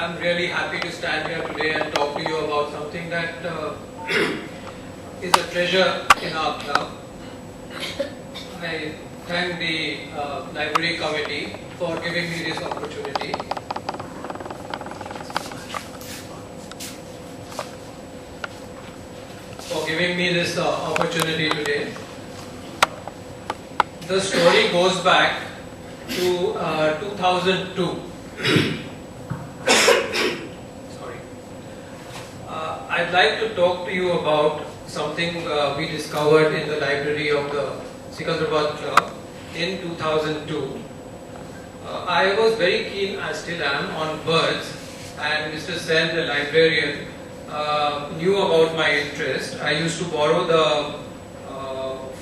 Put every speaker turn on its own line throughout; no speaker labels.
I'm really happy to stand here today and talk to you about something that is a treasure in our club. I thank the library committee for giving me this opportunity. Today. The story goes back to 2002. Sorry. I'd like to talk to you about something we discovered in the library of the Sikandrabad Club in 2002. I was very keen, I still am, on birds, and Mr. Sen, the librarian, knew about my interest. I used to borrow the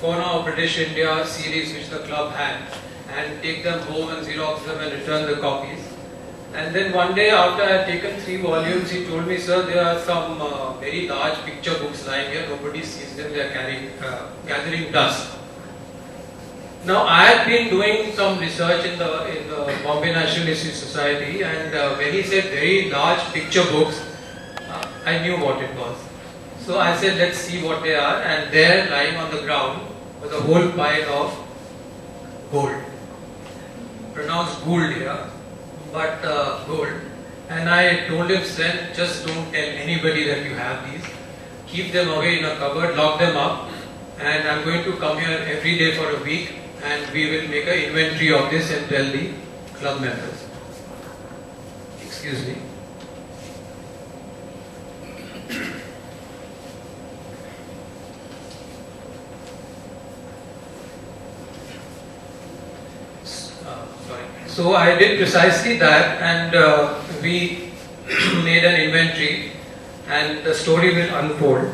Fauna of British India series which the club had and take them home and Xerox them and return the copies. And then one day after I had taken 3 volumes, he told me, sir, there are some very large picture books lying here, nobody sees them, they are gathering dust. Now I had been doing some research in the Bombay National History Society, and when he said very large picture books, I knew what it was. So I said, let's see what they are, and there lying on the ground was a whole pile of gold. Pronounced gold here, but gold. And I told him, Sen, just don't tell anybody that you have these. Keep them away in a cupboard, lock them up, and I'm going to come here every day for a week, and we will make an inventory of this and tell the club members. Excuse me. So I did precisely that, and we made an inventory, and the story will unfold.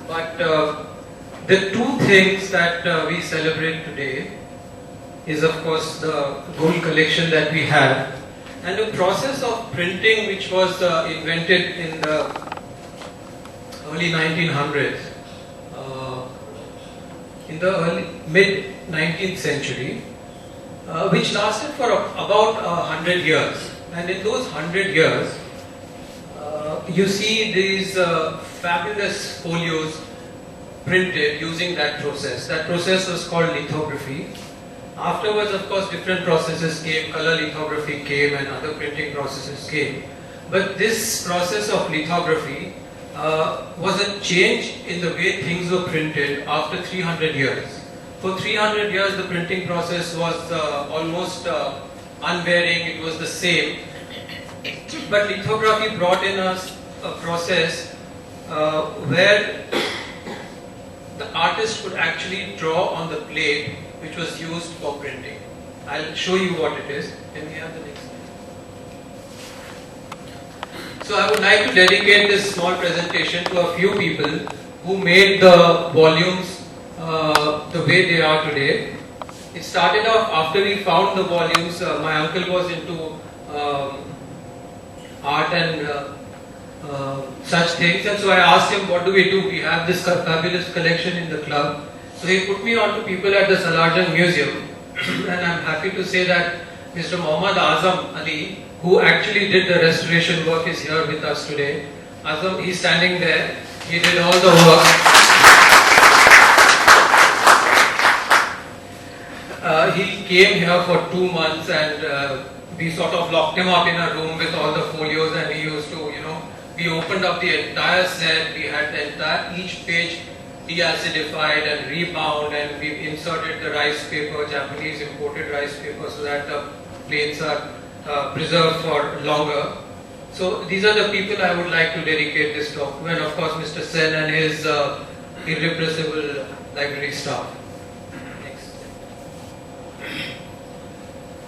But the 2 things that we celebrate today is, of course, the gold collection that we have, and the process of printing which was invented in the early 1900s, in the mid 19th century. Which lasted for about 100 years, and in those 100 years you see these fabulous folios printed using that process. That process was called lithography. Afterwards, of course, different processes came, color lithography came, and other printing processes came. But this process of lithography was a change in the way things were printed after 300 years. For 300 years, the printing process was almost unvarying, it was the same. But lithography brought in a process where the artist could actually draw on the plate which was used for printing. I'll show you what it is. Can we have the next slide? So I would like to dedicate this small presentation to a few people who made the volumes the way they are today. It started off after we found the volumes. My uncle was into art and such things, and so I asked him, what do? We have this fabulous collection in the club. So he put me on to people at the Salarjung Museum, and I'm happy to say that Mr. Muhammad Azam Ali, who actually did the restoration work, is here with us today. Azam, he's standing there. He did all the work. He came here for 2 months, and we sort of locked him up in a room with all the folios, and he used to, we opened up the entire set, we had the entire, each page deacidified and rebound, and we inserted the rice paper, Japanese imported rice paper, so that the plates are preserved for longer. So these are the people I would like to dedicate this talk to, and of course Mr. Sen and his irrepressible library staff.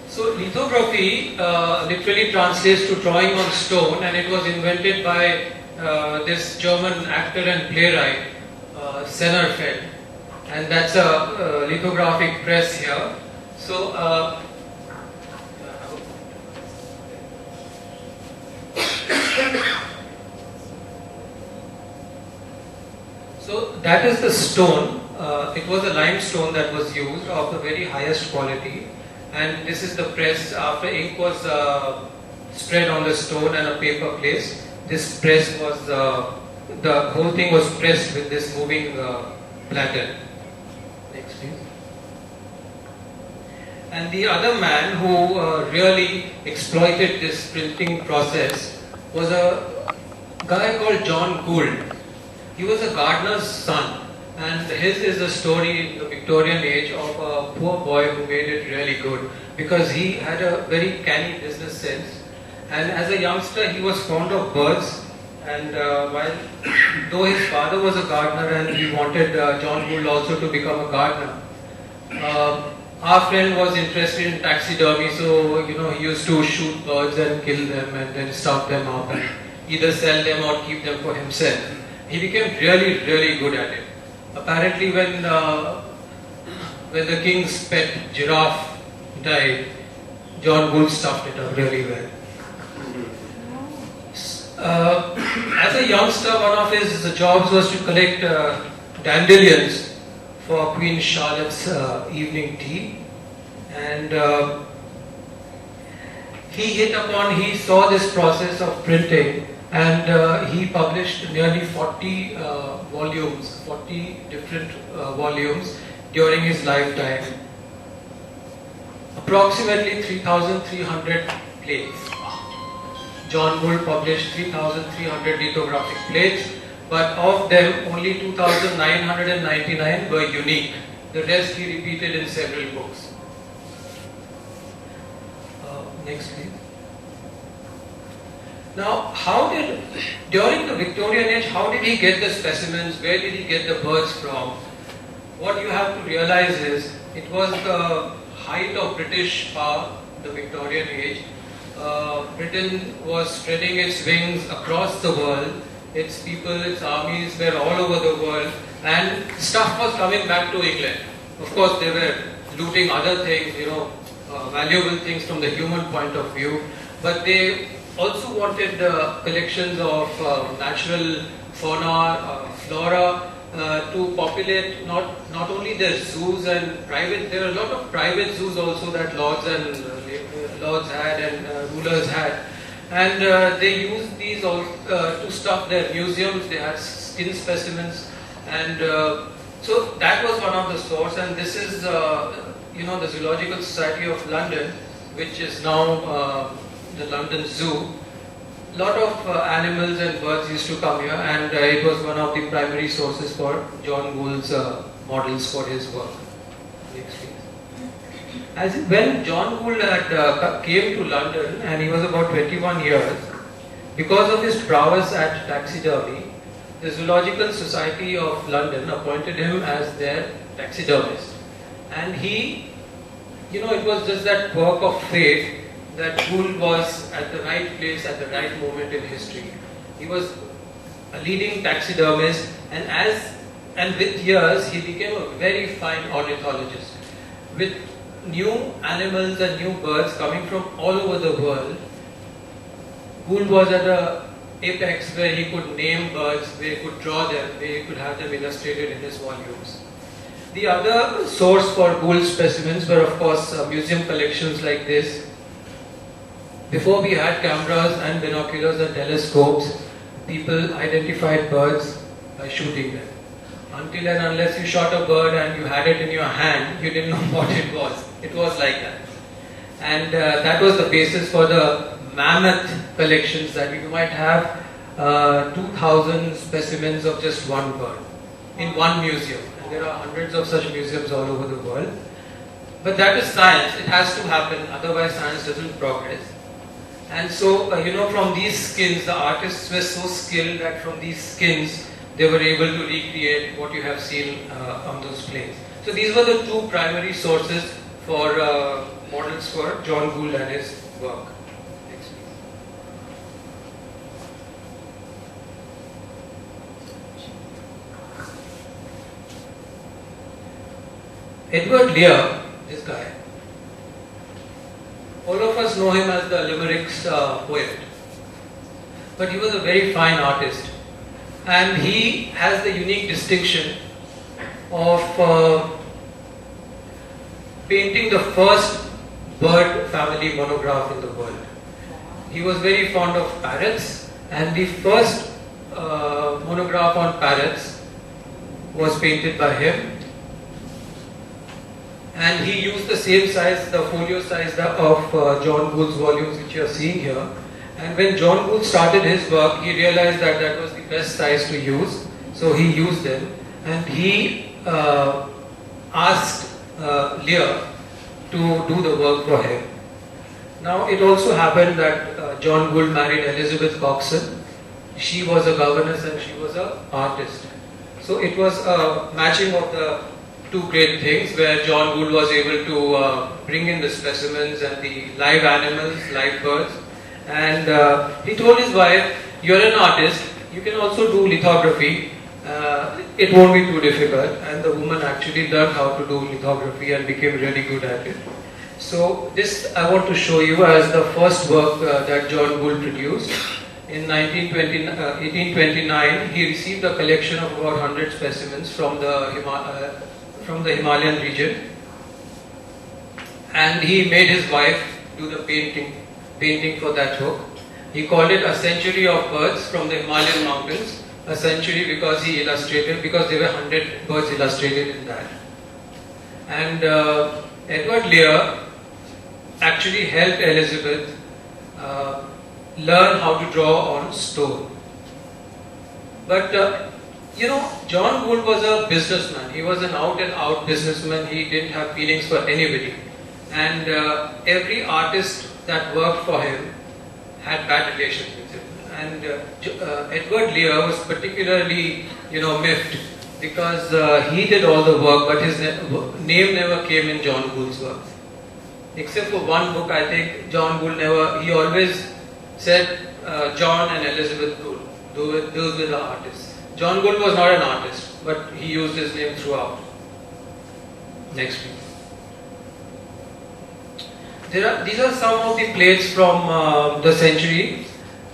So lithography literally translates to drawing on stone, and it was invented by this German actor and playwright Sennerfeld, and that's a lithographic press here. So so that is the stone. It was a limestone that was used of the very highest quality, and this is the press after ink was spread on the stone and a paper place. This press was, the whole thing was pressed with this moving platen. Next please. And the other man who really exploited this printing process was a guy called John Gould. He was a gardener's son, and his is a story in the Victorian age of a poor boy who made it really good because he had a very canny business sense, and as a youngster he was fond of birds, and though his father was a gardener and he wanted John Gould also to become a gardener, our friend was interested in taxidermy, so he used to shoot birds and kill them and then stuff them up and either sell them or keep them for himself. He became really, really good at it. Apparently, when the king's pet giraffe died, John Gould stuffed it up really well. As a youngster, one of his jobs was to collect dandelions for Queen Charlotte's evening tea, and he saw this process of printing, and he published nearly 40 volumes, 40 different volumes during his lifetime. Approximately 3,300 plates. John Gould published 3,300 lithographic plates, but of them only 2,999 were unique. The rest he repeated in several books. Next please. Now, during the Victorian age, how did he get the specimens? Where did he get the birds from? What you have to realize is, it was the height of British power, the Victorian age. Britain was spreading its wings across the world. Its people, its armies were all over the world, and stuff was coming back to England. Of course, they were looting other things, valuable things from the human point of view, but they also wanted collections of natural fauna, flora, to populate not only their zoos and private. There were a lot of private zoos also that lords had and rulers had, and they used these to stuff their museums. They had skin specimens, and so that was one of the source. And this is the Zoological Society of London, which is now the London Zoo. A lot of animals and birds used to come here, and it was one of the primary sources for John Gould's models for his work. Next please. When John Gould came to London, and he was about 21 years, because of his prowess at taxidermy, the Zoological Society of London appointed him as their taxidermist. And he, it was just that quirk of fate that Gould was at the right place at the right moment in history. He was a leading taxidermist, and with years he became a very fine ornithologist. With new animals and new birds coming from all over the world, Gould was at an apex where he could name birds, where he could draw them, where he could have them illustrated in his volumes. The other source for Gould specimens were, of course, museum collections like this. Before we had cameras and binoculars and telescopes, people identified birds by shooting them. Until and unless you shot a bird and you had it in your hand, you didn't know what it was. It was like that. And that was the basis for the mammoth collections that you might have 2,000 specimens of just one bird in one museum. And there are hundreds of such museums all over the world. But that is science. It has to happen, otherwise science doesn't progress. And so, from these skins, the artists were so skilled that from these skins, they were able to recreate what you have seen on those plates. So these were the two primary sources for models for John Gould and his work. Next, please. Edward Lear, this guy. All of us know him as the Limericks poet, but he was a very fine artist, and he has the unique distinction of painting the first bird family monograph in the world. he was very fond of parrots, and the first monograph on parrots was painted by him. And he used the same size, the folio size of John Gould's volumes which you are seeing here. And when John Gould started his work, he realized that that was the best size to use. So he used them, and he asked Lear to do the work for him. Now it also happened that John Gould married Elizabeth Coxon. She was a governess and she was an artist. So it was a matching of the two great things, where John Gould was able to bring in the specimens and the live animals, live birds. And he told his wife, "You're an artist, you can also do lithography, it won't be too difficult." And the woman actually learned how to do lithography and became really good at it. So this I want to show you as the first work that John Gould produced. In 1829, he received a collection of about 100 specimens from the Himalayan region, and he made his wife do the painting for that book. He called it A Century of Birds from the Himalayan Mountains. A century because he illustrated, because there were 100 birds illustrated in that. And Edward Lear actually helped Elizabeth learn how to draw on stone. But John Gould was a businessman. He was an out and out businessman. He didn't have feelings for anybody. And every artist that worked for him had bad relations with him. And Edward Lear was particularly, miffed, because he did all the work, but his name never came in John Gould's work. Except for one book, I think John Gould he always said John and Elizabeth Gould. Those were the artists. John Gould was not an artist, but he used his name throughout. Next please. These are some of the plates from the century,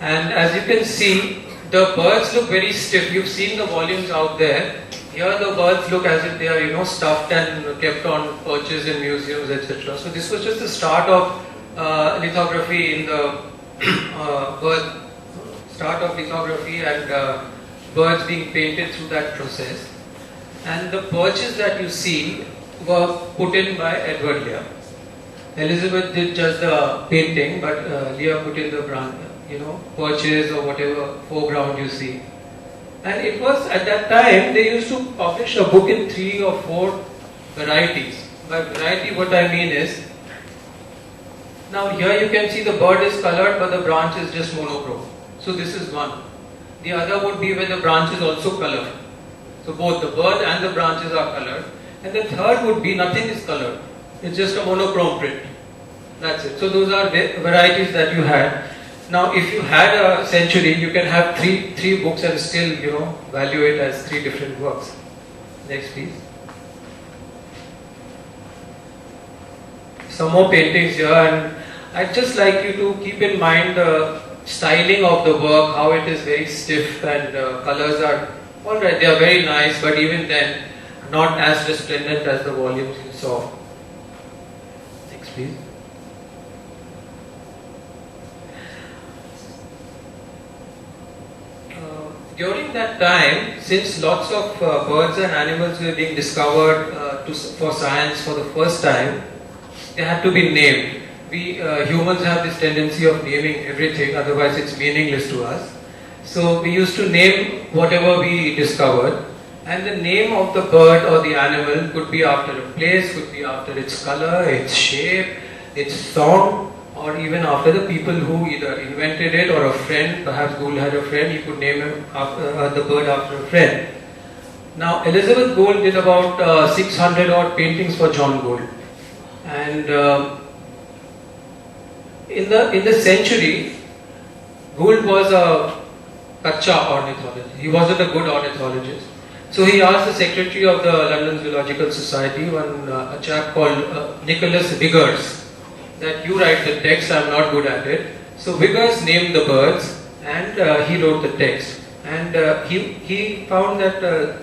and as you can see, the birds look very stiff. You've seen the volumes out there. Here the birds look as if they are, stuffed and kept on perches in museums, etc. So this was just the start of lithography in the start of lithography and birds being painted through that process. And the perches that you see were put in by Edward Lear. Elizabeth did just the painting, but Lear put in the perches or whatever foreground you see. And it was, at that time, they used to publish a book in 3 or 4 varieties. By variety, what I mean is, now here you can see the bird is colored, but the branch is just monochrome. So this is one. The other would be where the branch is also colored. So both the bird and the branches are colored. And the third would be nothing is colored. It's just a monochrome print. That's it. So those are the varieties that you had. Now if you had a century, you can have three books and still, value it as 3 different works. Next please. Some more paintings here, and I'd just like you to keep in mind the styling of the work, how it is very stiff, and colors are alright, they are very nice, but even then not as resplendent as the volumes you saw. Next please. During that time, since lots of birds and animals were being discovered for science for the first time, they had to be named. We humans have this tendency of naming everything, otherwise it's meaningless to us. So we used to name whatever we discovered, and the name of the bird or the animal could be after a place, could be after its color, its shape, its song, or even after the people who either invented it or a friend. Perhaps Gould had a friend, he could name him the bird after a friend. Now Elizabeth Gould did about 600 odd paintings for John Gould, and in the century, Gould was a kacha ornithologist. He wasn't a good ornithologist. So he asked the secretary of the London Zoological Society, a chap called Nicholas Viggers, that you write the text, I'm not good at it. So Viggers named the birds, and he wrote the text. And he found that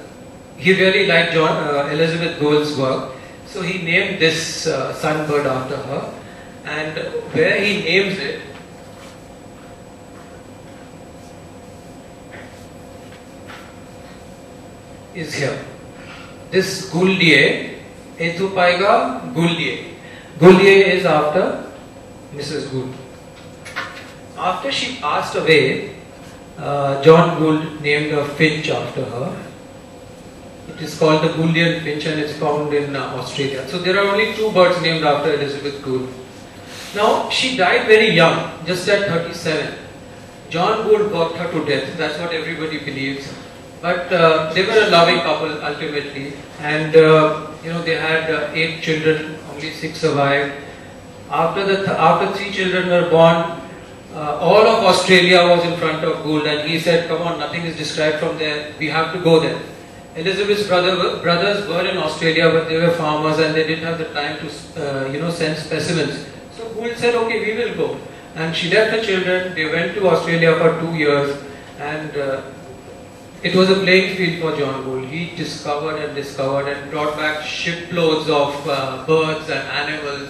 he really liked Elizabeth Gould's work. So he named this sunbird after her. And where he names it, is here. This Guldiye, Ethupaiga Guldiye. Guldiye is after Mrs. Gould. After she passed away, John Gould named a finch after her. It is called the Gouldian finch and it's found in Australia. So there are only 2 birds named after Elizabeth Gould. Now she died very young, just at 37. John Gould worked her to death, that's what everybody believes. But they were a loving couple ultimately, and they had 8 children, only 6 survived. After 3 children were born, all of Australia was in front of Gould, and he said, "Come on, nothing is described from there. We have to go there." Elizabeth's brothers were in Australia, but they were farmers and they didn't have the time to send specimens. So Gould said, "Okay, we will go." And she left her children. They went to Australia for 2 years, and it was a playing field for John Gould. He discovered and brought back shiploads of birds and animals.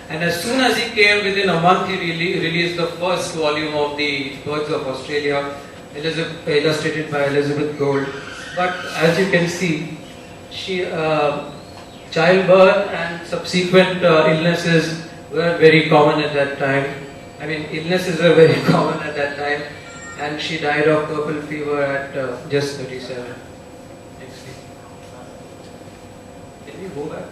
And as soon as he came, within a month, he released the first volume of the Birds of Australia, illustrated by Elizabeth Gould. But as you can see, childbirth and subsequent illnesses were very common at that time. I mean, illnesses were very common at that time, and she died of purple fever at just 37. Next week. Can you go back?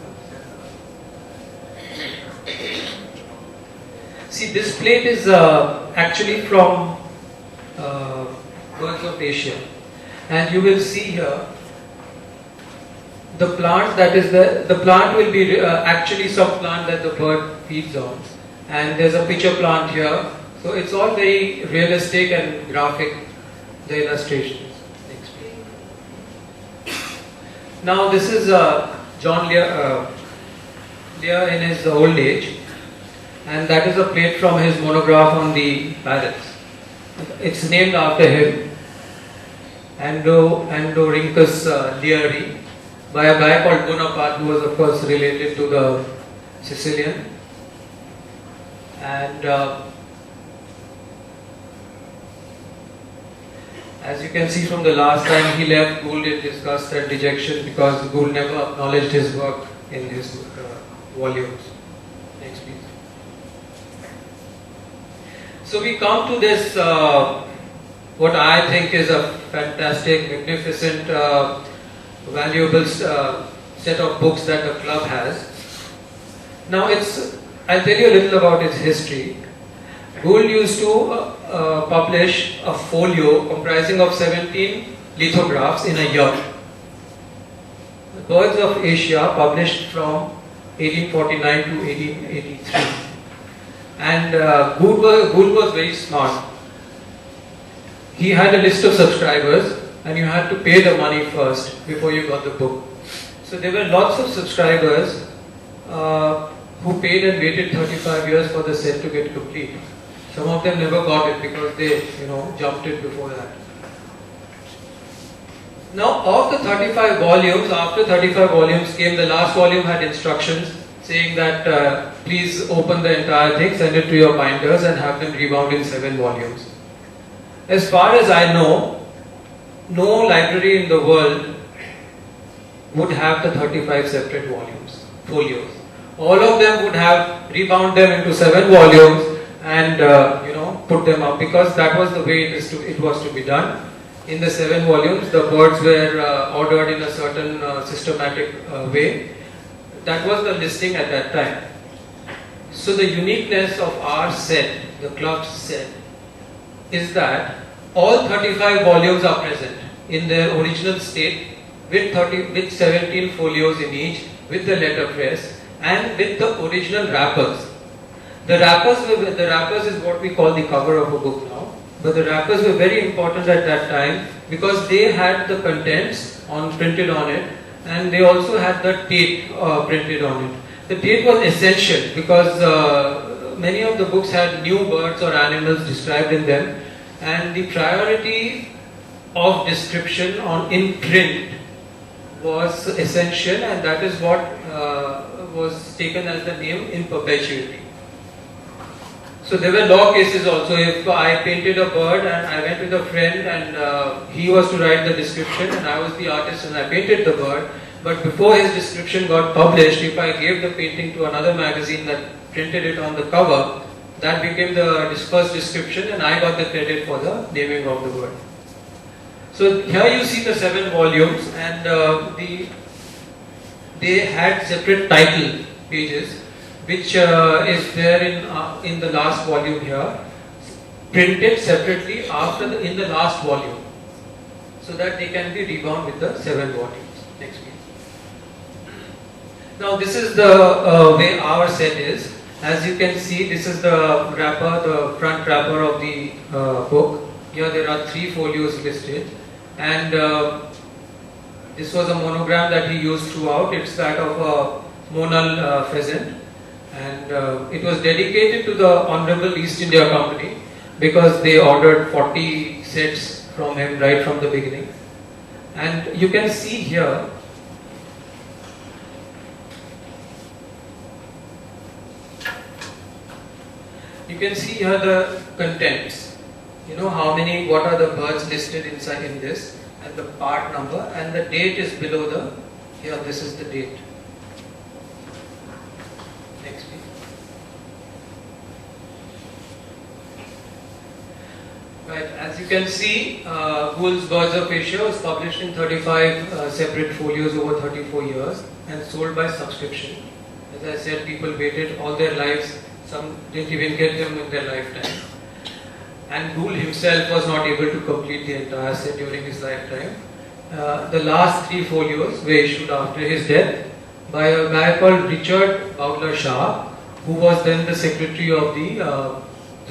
See, this plate is actually from Birds of Asia, and you will see here the plant that is the plant will be actually some plant that the bird feeds on, and there's a pitcher plant here. So it's all very realistic and graphic, the illustrations. Next please. Now this is John Lear in his old age, and that is a plate from his monograph on the parrots. It's named after him, Andorhynchus leari, by a guy called Bonaparte, who was of course related to the Sicilian. And as you can see from the last time he left, Gould in disgust and dejection because Gould never acknowledged his work in his volumes. Next please. So we come to this, what I think is a fantastic, magnificent, valuable set of books that the club has. Now I'll tell you a little about its history. Gould used to publish a folio comprising of 17 lithographs in a year. The Birds of Asia, published from 1849 to 1883. And Gould was very smart. He had a list of subscribers, and you had to pay the money first before you got the book. So there were lots of subscribers who paid and waited 35 years for the set to get complete. Some of them never got it because they, jumped it before that. Now, of the 35 volumes, after 35 volumes came, the last volume had instructions saying that please open the entire thing, send it to your binders and have them rebound in 7 volumes. As far as I know, no library in the world would have the 35 separate folios. All of them would have rebound them into 7 volumes and put them up, because that was the way it was to be done. In the 7 volumes, the birds were ordered in a certain systematic way. That was the listing at that time. So the uniqueness of our set, the club's set, is that all 35 volumes are present in their original state with 17 folios in each, with the letterpress and with the original wrappers. The wrappers is what we call the cover of a book now, but the wrappers were very important at that time because they had the contents printed on it, and they also had the date printed on it. The date was essential because many of the books had new birds or animals described in them, and the priority of description in print was essential, and that is what was taken as the name in perpetuity. So there were law cases also. If I painted a bird and I went with a friend and he was to write the description and I was the artist and I painted the bird, but before his description got published, if I gave the painting to another magazine that printed it on the cover, that became the first description and I got the credit for the naming of the bird. So here you see the 7 volumes and they had separate title pages, which is there in the last volume here, printed separately in the last volume, so that they can be rebound with the 7 volumes. Next please. Now this is the way our set is. As you can see, this is the wrapper, the front wrapper of the book. Here there are 3 folios listed, and this was a monogram that he used throughout. It's that of a monal pheasant. And it was dedicated to the Honorable East India Company because they ordered 40 sets from him right from the beginning. And you can see here, the contents. You know what are the birds listed inside in this, and the part number, and the date is below here this is the date. Right, as you can see, Gould's Birds of Asia was published in 35 separate folios over 34 years and sold by subscription. As I said, people waited all their lives, some didn't even get them in their lifetime. And Gould himself was not able to complete the entire set during his lifetime. The last 3 folios were issued after his death by a guy called Richard Bowdler Shah, who was then the secretary of the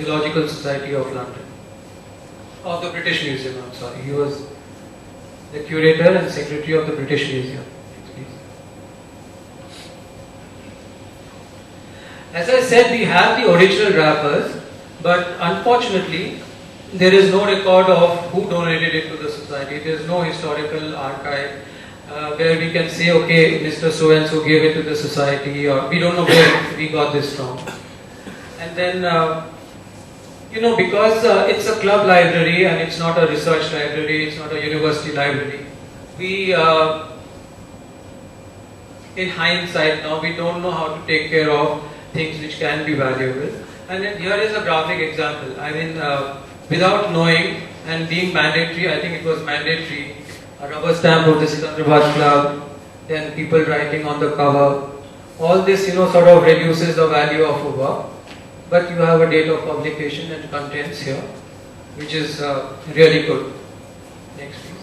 Zoological Society of London. Of the British Museum, I'm sorry. He was the curator and secretary of the British Museum. As I said, we have the original wrappers, but unfortunately, there is no record of who donated it to the society. There is no historical archive where we can say, okay, Mr. So-and-so gave it to the society, or we don't know where we got this from. And then, because it's a club library and it's not a research library, it's not a university library, we, in hindsight now, we don't know how to take care of things which can be valuable. And then here is a graphic example. I mean, without knowing and being mandatory, I think it was mandatory, a rubber stamp of the Sikandrabad Club, then people writing on the cover, all this, sort of reduces the value of a work. But you have a date of publication and contents here, which is really good. Next please.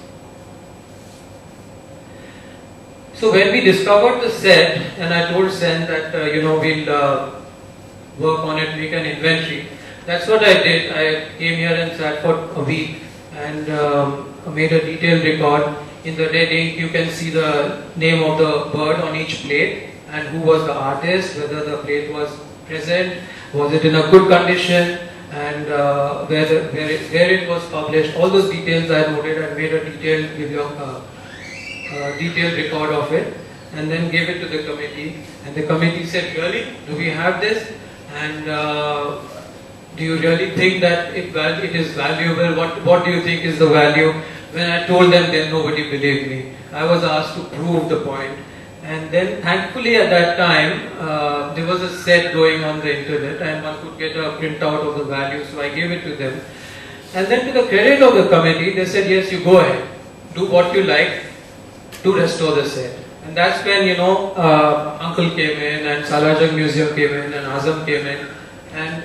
So when we discovered the set, and I told Sen that we'll work on it, make an inventory. That's what I did. I came here and sat for a week and made a detailed record. In the red ink you can see the name of the bird on each plate and who was the artist, whether the plate was present, was it in a good condition, and where it was published. All those details I noted and made a detailed record of it, and then gave it to the committee. And the committee said, really, do we have this? And do you really think that it is valuable? What do you think is the value? When I told them, then nobody believed me. I was asked to prove the point. And then thankfully at that time, there was a set going on the internet and one could get a printout of the value, so I gave it to them. And then to the credit of the committee, they said, yes, you go ahead, do what you like to restore the set. And that's when, Uncle came in and Salajang Museum came in and Azam came in. And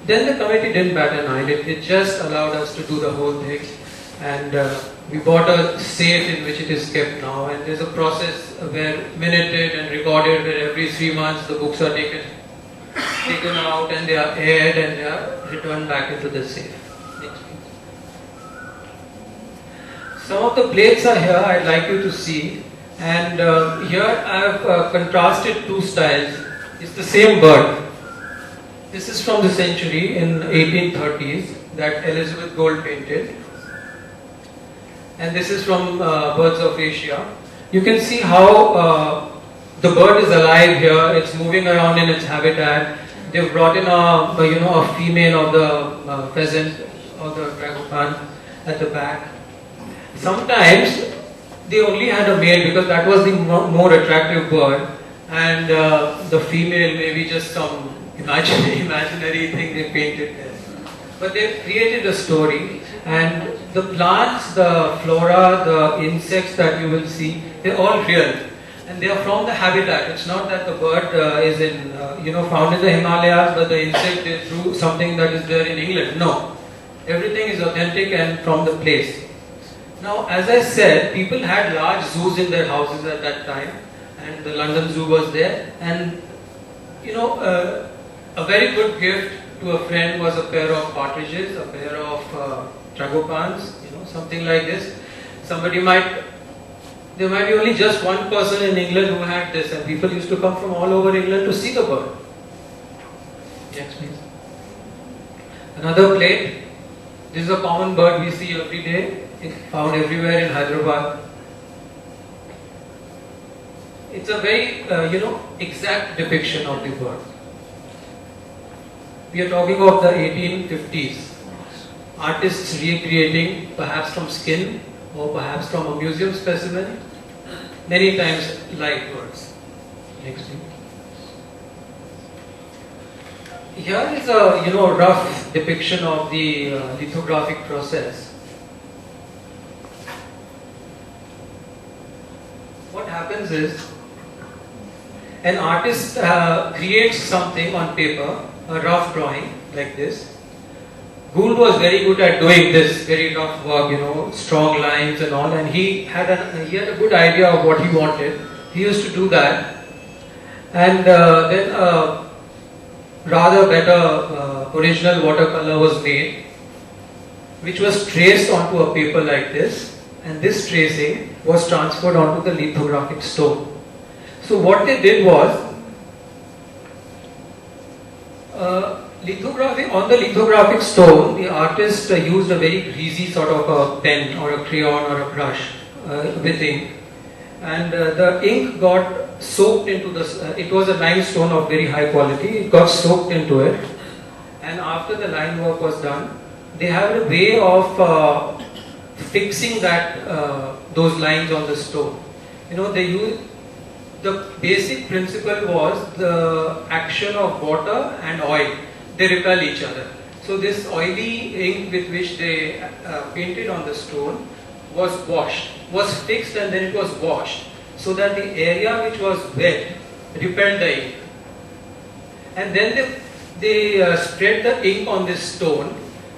then the committee didn't bat an eyelid, it just allowed us to do the whole thing. And we bought a safe in which it is kept now, and there's a process where minuted and recorded where every 3 months the books are taken out and they are aired and they are returned back into the safe. Next please. Some of the plates are here, I'd like you to see, and here I have contrasted 2 styles. It's the same bird. This is from the century in 1830s that Elizabeth Gould painted. And this is from Birds of Asia. You can see how the bird is alive here, it's moving around in its habitat, they've brought in a female of the pheasant or the tragopan at the back. Sometimes they only had a male because that was the more attractive bird, and the female maybe just some imaginary thing they painted there. But they created a story, and the plants, the flora, the insects that you will see, they're all real, and they are from the habitat. It's not that the bird is in found in the Himalayas, but the insect is through something that is there in England. No, everything is authentic and from the place. Now, as I said, people had large zoos in their houses at that time, and the London Zoo was there. And a very good gift to a friend was a pair of partridges, a pair of tragopans, something like this. There might be only just one person in England who had this, and people used to come from all over England to see the bird. Next, please. Another plate. This is a common bird we see every day. It's found everywhere in Hyderabad. It's a very, exact depiction of the bird. We are talking of the 1850s. Artists recreating, perhaps from skin or perhaps from a museum specimen, many times live birds. Next, please. Here is a rough depiction of the lithographic process. What happens is, an artist creates something on paper, a rough drawing like this. Gould was very good at doing this very rough work, strong lines and all, and he had a good idea of what he wanted. He used to do that, and then a rather better original watercolor was made, which was traced onto a paper like this. And this tracing was transferred onto the lithographic stone. So what they did was, on the lithographic stone, the artist used a very greasy sort of a pen or a crayon or a brush with ink, and the ink got soaked into it was a limestone of very high quality. It got soaked into it, and after the line work was done, they had a way of fixing those lines on the stone. The basic principle was the action of water and oil. They repel each other. So this oily ink with which they painted on the stone was fixed, and then it was washed, so that the area which was wet repelled the ink. And then they spread the ink on this stone,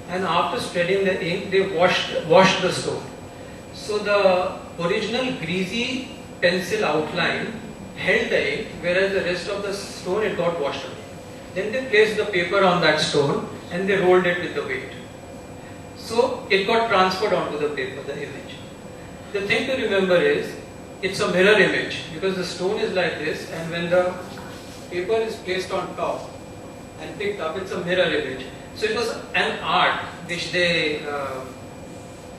and after spreading the ink, they washed the stone. So the original greasy pencil outline held the ink, whereas the rest of the stone, it got washed away. Then they placed the paper on that stone and they rolled it with the weight. So it got transferred onto the paper, the image. The thing to remember is, it's a mirror image, because the stone is like this, and when the paper is placed on top and picked up, it's a mirror image. So it was an art which they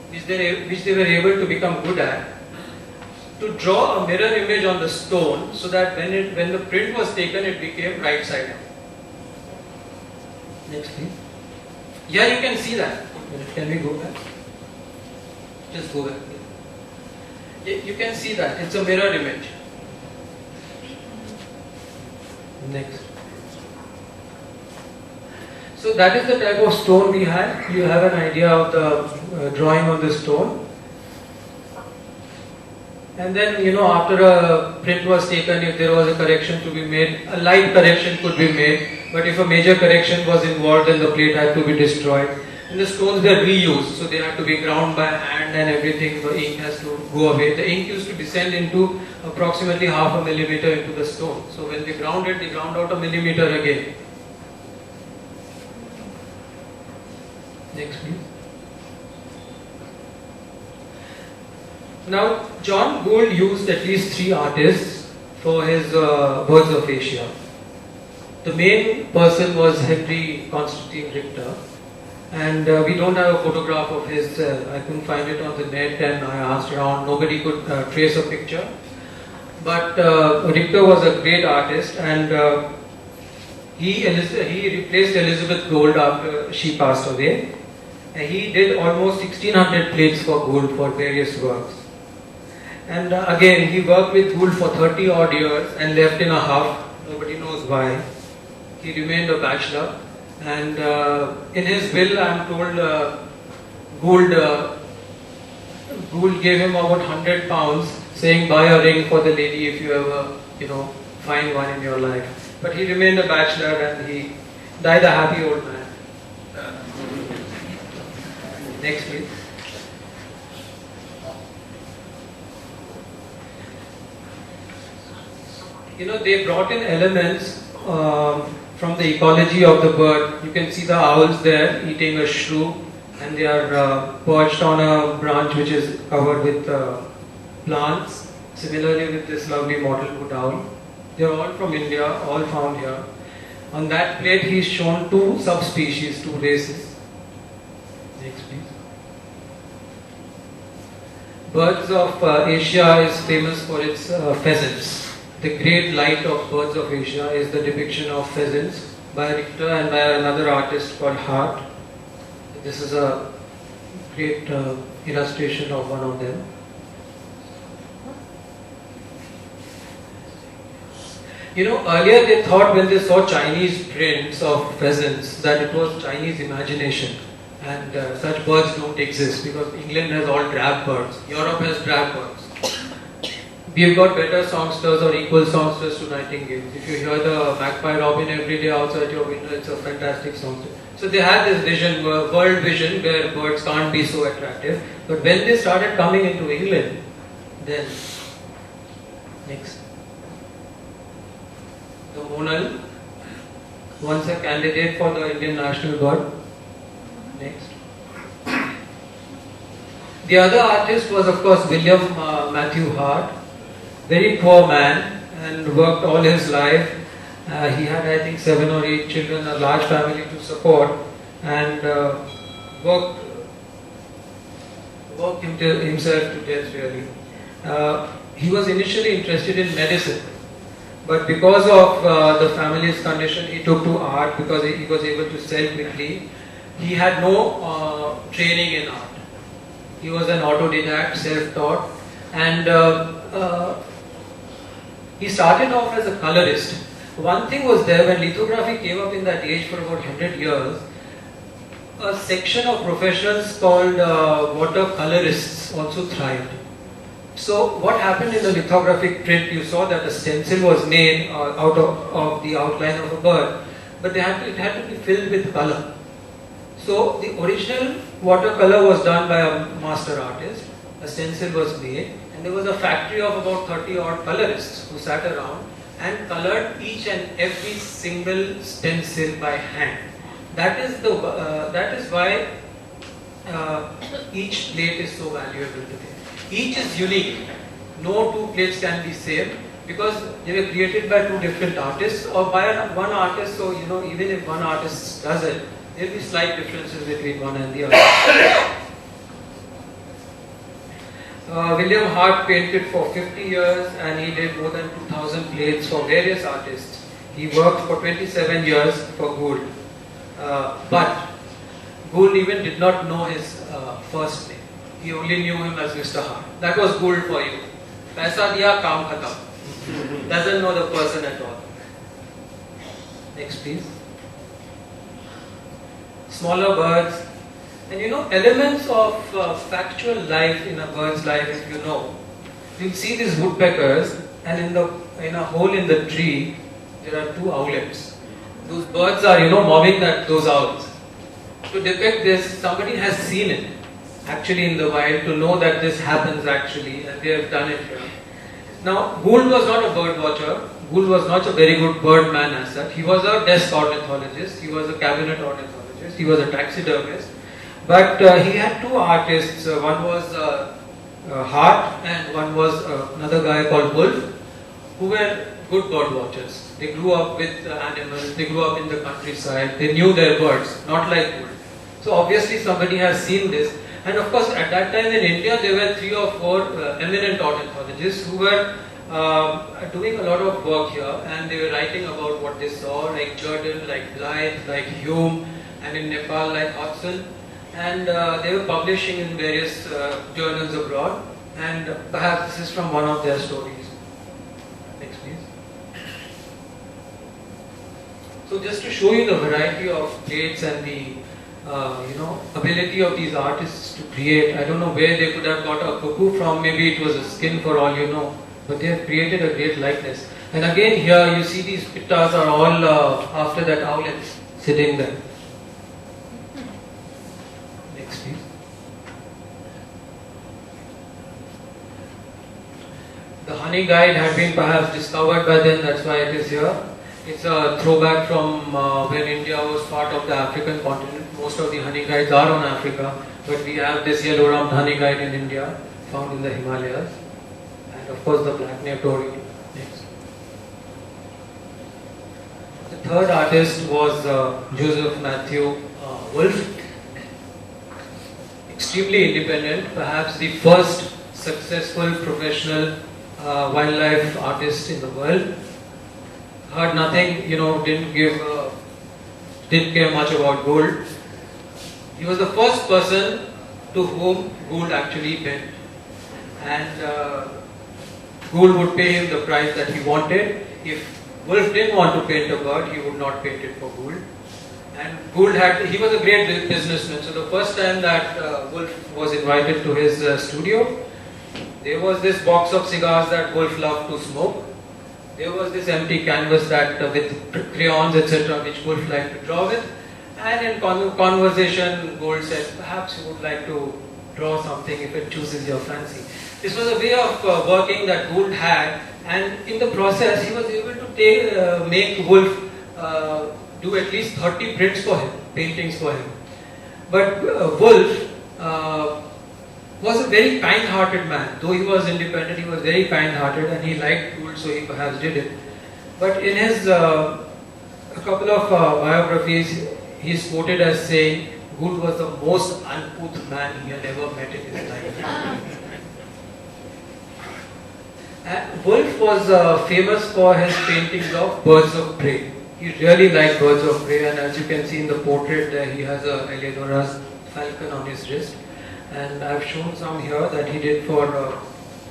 were able to become good at, to draw a mirror image on the stone, so that when the print was taken, it became right side up. Next, please. Here you can see that. Can we go back? Just go back. You can see that it's a mirror image. Next. So that is the type of stone we had. You have an idea of the drawing on the stone. And then, after a print was taken, if there was a correction to be made, a light correction could be made. But if a major correction was involved, then the plate had to be destroyed. And the stones were reused, so they had to be ground by hand and everything. The ink has to go away. The ink used to descend into approximately half a millimeter into the stone. So when they ground it, they ground out a millimeter again. Next, please. Now, John Gould used at least 3 artists for his Birds of Asia. The main person was Henry Constantine Richter, and we don't have a photograph of his. I couldn't find it on the net, and I asked around. Nobody could trace a picture. But Richter was a great artist, and He replaced Elizabeth Gould after she passed away. And he did almost 1600 plates for Gould for various works. And again, he worked with Gould for 30 odd years and left in a huff. Nobody knows why. He remained a bachelor. And in his will, I am told Gould gave him about £100, saying, "Buy a ring for the lady if you ever, find one in your life." But he remained a bachelor and he died a happy old man. Next, please. They brought in elements from the ecology of the bird. You can see the owls there eating a shrew, and they are perched on a branch which is covered with plants. Similarly with this lovely mottled wood owl. They are all from India, all found here. On that plate he is shown two subspecies, two races. Next, please. Birds of Asia is famous for its pheasants. The great light of Birds of Asia is the depiction of pheasants by Richter and by another artist called Hart. This is a great illustration of one of them. Earlier they thought when they saw Chinese prints of pheasants that it was Chinese imagination and such birds don't exist because England has all drab birds, Europe has drab birds. We've got better songsters or equal songsters to nightingales. If you hear the magpie robin every day outside your window, it's a fantastic songster. So they had this vision, world vision, where birds can't be so attractive. But when they started coming into England, then next. The monal, once a candidate for the Indian national bird. Next. The other artist was, of course, William Matthew Hart. Very poor man and worked all his life. He had, I think, 7 or 8 children, a large family to support, and worked himself to death, really. He was initially interested in medicine, but because of the family's condition, he took to art because he was able to sell quickly. He had no training in art. He was an autodidact, self-taught, and he started off as a colorist. One thing was there, when lithography came up in that age for about 100 years, a section of professionals called watercolorists also thrived. So what happened in the lithographic print, you saw that a stencil was made out of the outline of a bird, but it had to be filled with color. So the original watercolor was done by a master artist, a stencil was made, and there was a factory of about 30 odd colorists who sat around and colored each and every single stencil by hand. That is why each plate is so valuable today. Each is unique. No two plates can be same because they were created by two different artists or by one artist. So even if one artist does it, there will be slight differences between one and the other. William Hart painted for 50 years and he did more than 2,000 plates for various artists. He worked for 27 years for Gould. But Gould even did not know his first name. He only knew him as Mr. Hart. That was Gould for you. Paisa diya, kaam khatam. Doesn't know the person at all. Next, please. Smaller birds. And elements of factual life in a bird's life, if you'll see these woodpeckers, and in a hole in the tree, there are two owlets. Those birds are, mobbing those owls. To depict this, somebody has seen it actually in the wild to know that this happens actually, and they have done it here. Now, Gould was not a bird watcher. Gould was not a very good birdman as such. He was a desk ornithologist. He was a cabinet ornithologist. He was a taxidermist. But he had two artists. One was Hart and one was another guy called Wolf, who were good bird watchers. They grew up with animals. They grew up in the countryside. They knew their birds, not like Gould. So obviously somebody has seen this. And of course, at that time in India, there were 3 or 4 eminent ornithologists who were doing a lot of work here, and they were writing about what they saw, like Jordan, like Blythe, like Hume, and in Nepal, like Hodgson. And they were publishing in various journals abroad, and perhaps this is from one of their stories. Next, please. So just to show you the variety of plates and the ability of these artists to create. I don't know where they could have got a cuckoo from. Maybe it was a skin, for all you know, but they have created a great likeness. And again, here you see these pittas are all after that owlet sitting there. Next, please. The honey guide had been perhaps discovered by then. That's why it is here. It's a throwback from when India was part of the African continent. Most of the honey guides are on Africa, but we have this yellow-rumped honey guide in India, found in the Himalayas, and of course the black-naped oriole. Next. The third artist was Joseph Matthew Wolfe. Extremely independent, perhaps the first successful professional wildlife artist in the world. Heard nothing, didn't care much about Gould. He was the first person to whom Gould actually bent, and Gould would pay him the price that he wanted. If Wolfe didn't want to paint a bird, he would not paint it for Gould. And Gould he was a great businessman. So the first time that Wolfe was invited to his studio, there was this box of cigars that Wolfe loved to smoke. There was this empty canvas that with crayons, etc., which Wolfe liked to draw with. And in conversation, Gould said, perhaps you would like to draw something if it chooses your fancy. This was a way of working that Gould had, and in the process, he was able to make Wolfe do at least 30 prints for him, paintings for him. But Wolfe was a very kind-hearted man. Though he was independent, he was very kind-hearted, and he liked Gould, so he perhaps did it. But in his a couple of biographies, he is quoted as saying Gould was the most uncouth man he had ever met in his life. Wolfe was famous for his paintings of birds of prey. He really liked birds of prey, and as you can see in the portrait there, he has a Eleonora's falcon on his wrist. And I've shown some here that he did for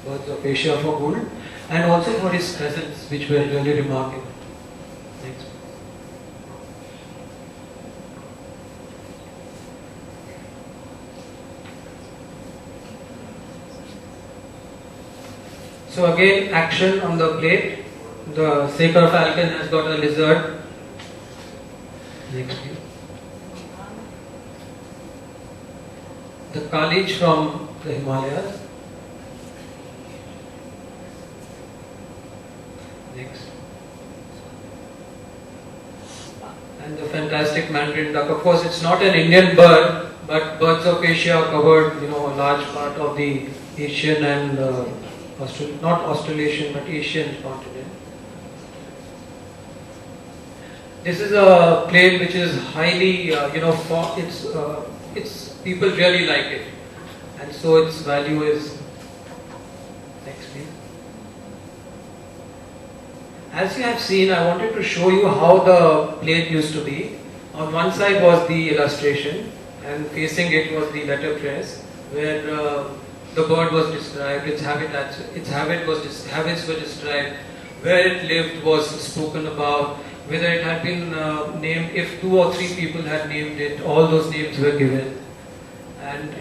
birds of Asia for Gould, and also for his pheasants, which were really remarkable. Next. So again, action on the plate. The Seker falcon has got a lizard. Next, please. The Kalich from the Himalayas. Next. And the fantastic mandarin duck. Of course, it's not an Indian bird, but birds of Asia covered, a large part of the Asian and not Australasian, but Asian continent. This is a plate which is highly, it's people really like it, and so its value is. Next, please. As you have seen, I wanted to show you how the plate used to be. On one side was the illustration, and facing it was the letterpress, where the bird was described, its habits were described, where it lived was spoken about, whether it had been named, if 2 or 3 people had named it, all those names were given. And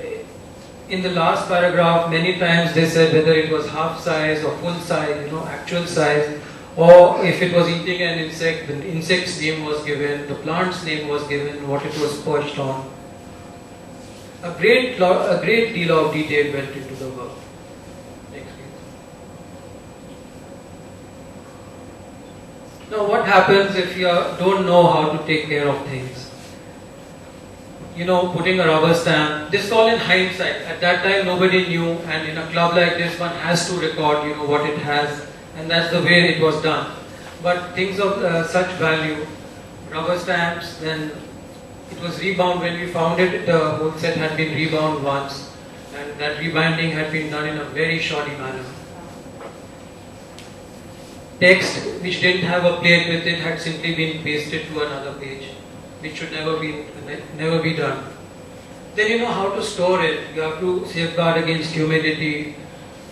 in the last paragraph, many times they said whether it was half size or full size, actual size, or if it was eating an insect, the insect's name was given, the plant's name was given, what it was perched on. A great deal of detail went into the work. Next, please. Now, what happens if you don't know how to take care of things? Putting a rubber stamp. This is all in hindsight. At that time, nobody knew, and in a club like this, one has to record, what it has, and that's the way it was done. But things of such value, rubber stamps, then it was rebound. When we found it, the whole set had been rebound once, and that rebinding had been done in a very shoddy manner. text which didn't have a plate with it had simply been pasted to another page, which should never be done. Then you know how to store it. You have to safeguard against humidity.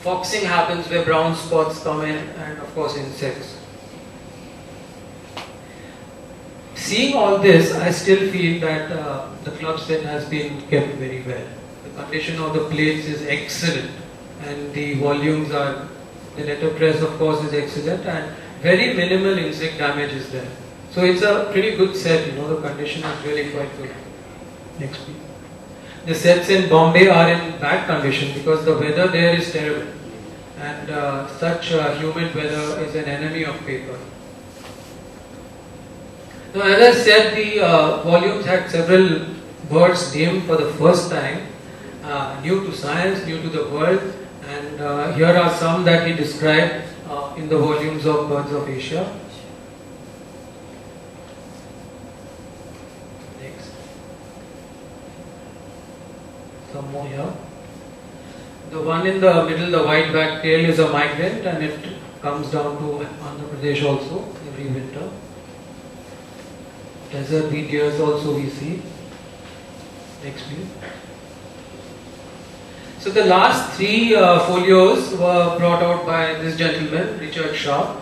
Foxing happens where brown spots come in, and of course insects. Seeing all this, I still feel that the club set has been kept very well. The condition of the plates is excellent, and the volumes are, the letterpress of course is excellent, and very minimal insect damage is there. So it's a pretty good set, you know, the condition is really quite good. Next please. The sets in Bombay are in bad condition because the weather there is terrible, and such humid weather is an enemy of paper. Now, as I said, the volumes had several birds named for the first time, new to science, new to the world, and here are some that he described in the volumes of Birds of Asia. Next. Some more here. The one in the middle, the white-backed tail, is a migrant, and it comes down to Andhra Pradesh also every winter. Desert wheat deers also we see. Next please. So the last three folios were brought out by this gentleman, Richard Shaw,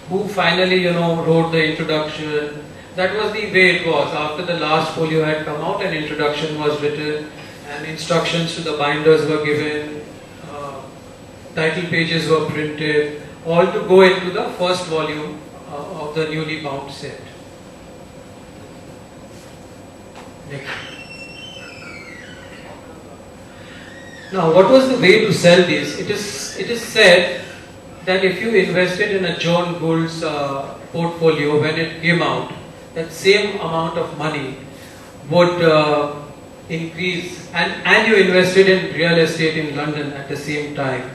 who finally, you know, wrote the introduction. That was the way it was. After the last folio had come out, an introduction was written and instructions to the binders were given, title pages were printed, all to go into the first volume of the newly bound set. Next. Now, what was the way to sell these? It is said that if you invested in a John Gould's portfolio when it came out, that same amount of money would increase, and you invested in real estate in London at the same time,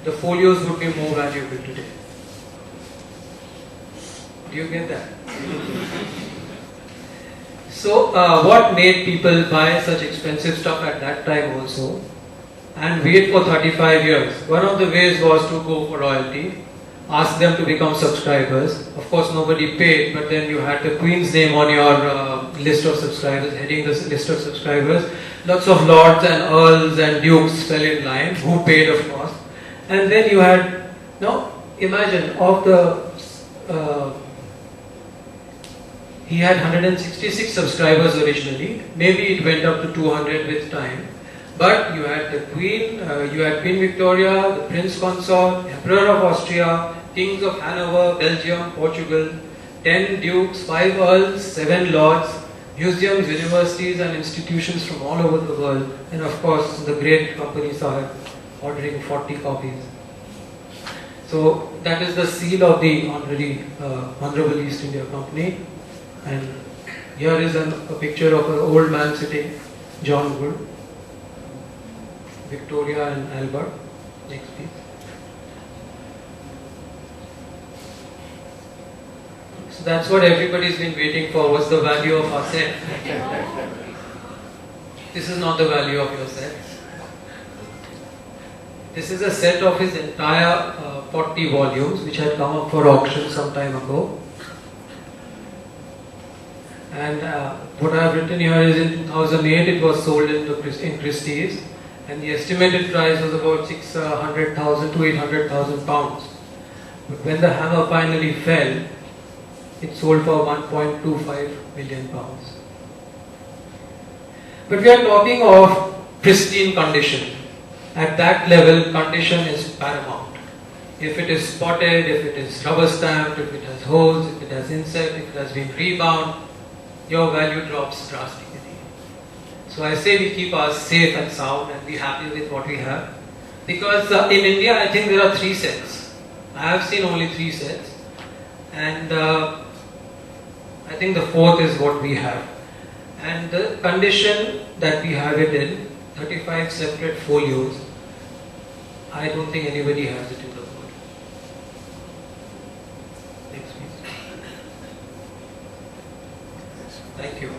the folios would be more valuable today. Do you get that? So, what made people buy such expensive stuff at that time also and wait for 35 years? One of the ways was to go for royalty, ask them to become subscribers. Of course, nobody paid, but then you had the Queen's name on your list of subscribers, heading the list of subscribers. Lots of lords and earls and dukes fell in line, who paid, of course. And then you had, now imagine, of the, he had 166 subscribers originally, maybe it went up to 200 with time. But you had the Queen, you had Queen Victoria, the Prince Consort, Emperor of Austria, Kings of Hanover, Belgium, Portugal, 10 dukes, 5 earls, 7 lords, museums, universities and institutions from all over the world, and of course the great company Sahib ordering 40 copies. So that is the seal of the Honorable East India Company, and here is a picture of an old man sitting, John Gould, Victoria and Albert. Next please. So that's what everybody's been waiting for, was the value of our set. This is not the value of your sets. This is a set of his entire 40 volumes which had come up for auction some time ago. And what I have written here is in 2008 it was sold in Christie's, and the estimated price was about 600,000 to 800,000 pounds. But when the hammer finally fell, it sold for 1.25 million pounds. But we are talking of pristine condition. At that level, condition is paramount. If it is spotted, if it is rubber stamped, if it has holes, if it has insect, if it has been rebound, your value drops drastically. So I say we keep ours safe and sound and be happy with what we have. Because in India, I think there are 3 sets. I have seen only 3 sets. And I think the 4th is what we have. And the condition that we have it in, 35 separate folios, I don't think anybody has it in the world. Next please. Thank you.